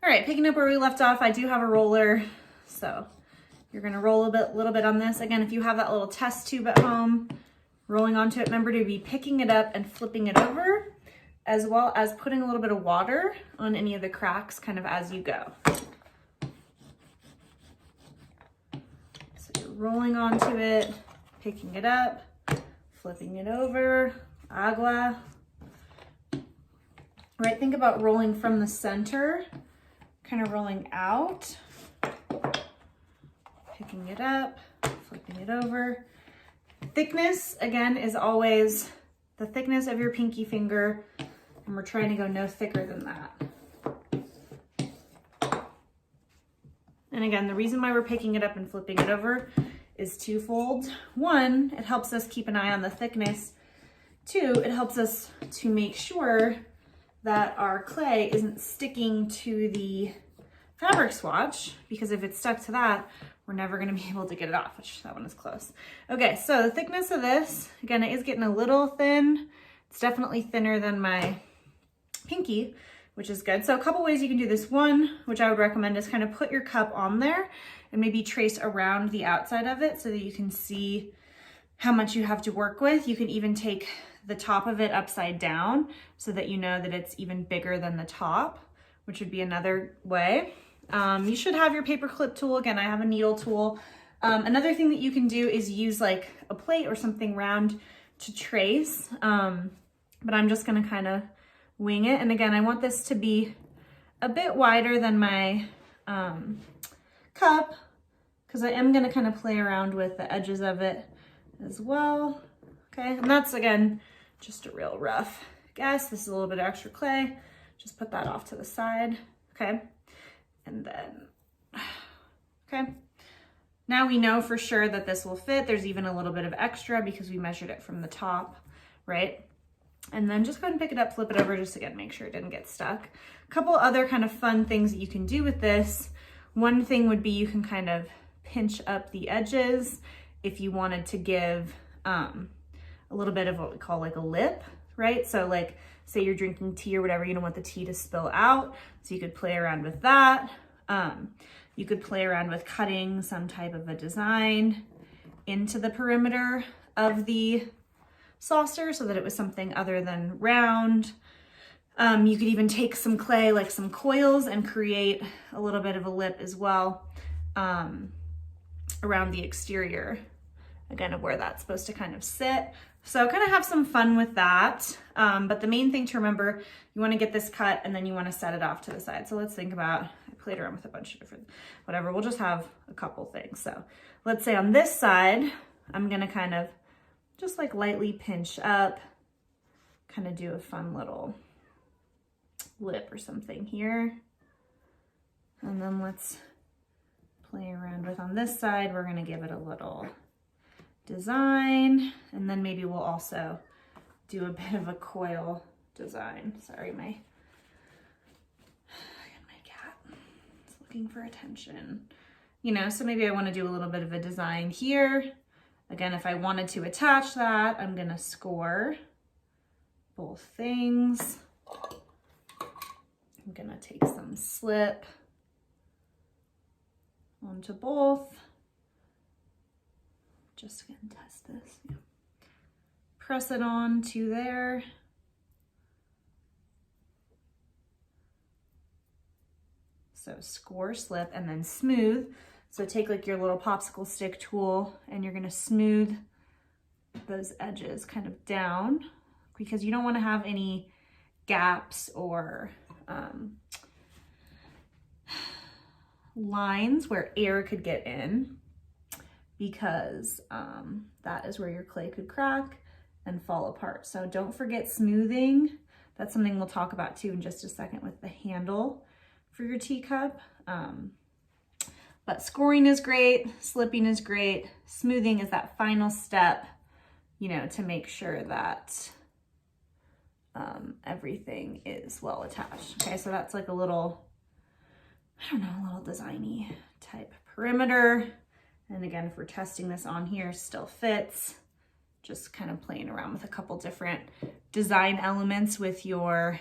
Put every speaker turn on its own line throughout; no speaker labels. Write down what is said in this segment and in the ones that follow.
All right, picking up where we left off, I do have a roller. So you're gonna roll a little bit on this. Again, if you have that little test tube at home, rolling onto it, remember to be picking it up and flipping it over, as well as putting a little bit of water on any of the cracks kind of as you go. So you're rolling onto it, picking it up, flipping it over, agua. Right, think about rolling from the center, kind of rolling out, picking it up, flipping it over. Thickness, again, is always the thickness of your pinky finger, and we're trying to go no thicker than that. And again, the reason why we're picking it up and flipping it over is twofold. One, it helps us keep an eye on the thickness. Two, it helps us to make sure that our clay isn't sticking to the fabric swatch, because if it's stuck to that, we're never gonna be able to get it off, which that one is close. Okay, so the thickness of this, again, it is getting a little thin. It's definitely thinner than my pinky, which is good. So a couple ways you can do this. One, which I would recommend, is kind of put your cup on there and maybe trace around the outside of it so that you can see how much you have to work with. You can even take the top of it upside down so that you know that it's even bigger than the top, which would be another way. You should have your paper clip tool. Again, I have a needle tool. Another thing that you can do is use like a plate or something round to trace, but I'm just gonna kind of wing it. And again, I want this to be a bit wider than my cup, because I am gonna kind of play around with the edges of it as well. Okay, and that's, again, just a real rough guess. This is a little bit of extra clay. Just put that off to the side, okay? And then, okay. Now we know for sure that this will fit. There's even a little bit of extra because we measured it from the top, right? And then just go ahead and pick it up, flip it over, just again, make sure it didn't get stuck. A couple other kind of fun things that you can do with this. One thing would be you can kind of pinch up the edges if you wanted to give a little bit of what we call like a lip, right? So like, say you're drinking tea or whatever, you don't want the tea to spill out. So you could play around with that. You could play around with cutting some type of a design into the perimeter of the saucer so that it was something other than round. You could even take some clay, like some coils, and create a little bit of a lip as well around the exterior, again, of where that's supposed to kind of sit. So kind of have some fun with that. But the main thing to remember, you want to get this cut and then you want to set it off to the side. So let's think about, I played around with a bunch of different, whatever, we'll just have a couple things. So let's say on this side, I'm going to kind of just like lightly pinch up, kind of do a fun little lip or something here. And then let's play around with, on this side, we're going to give it a little design, and then maybe we'll also do a bit of a coil design. Sorry, my cat is looking for attention. You know, so maybe I want to do a little bit of a design here. Again, if I wanted to attach that, I'm gonna score both things. I'm gonna take some slip onto both. Just gonna test this. Yeah. Press it on to there. So score, slip, and then smooth. So take like your little popsicle stick tool and you're gonna smooth those edges kind of down, because you don't wanna have any gaps or lines where air could get in, because that is where your clay could crack and fall apart. So don't forget smoothing. That's something we'll talk about too in just a second with the handle for your teacup. But scoring is great, slipping is great, smoothing is that final step, you know, to make sure that everything is well attached. Okay, so that's like a little, I don't know, a little designy type perimeter. And again, if we're testing this on here, still fits. Just kind of playing around with a couple different design elements with your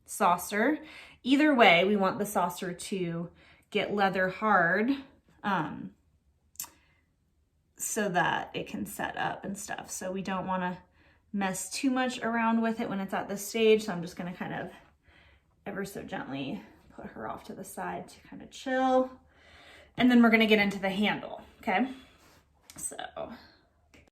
saucer. Either way, we want the saucer to get leather hard so that it can set up and stuff. So we don't want to mess too much around with it when it's at this stage. So I'm just going to kind of ever so gently put her off to the side to kind of chill. And then we're going to get into the handle. Okay. So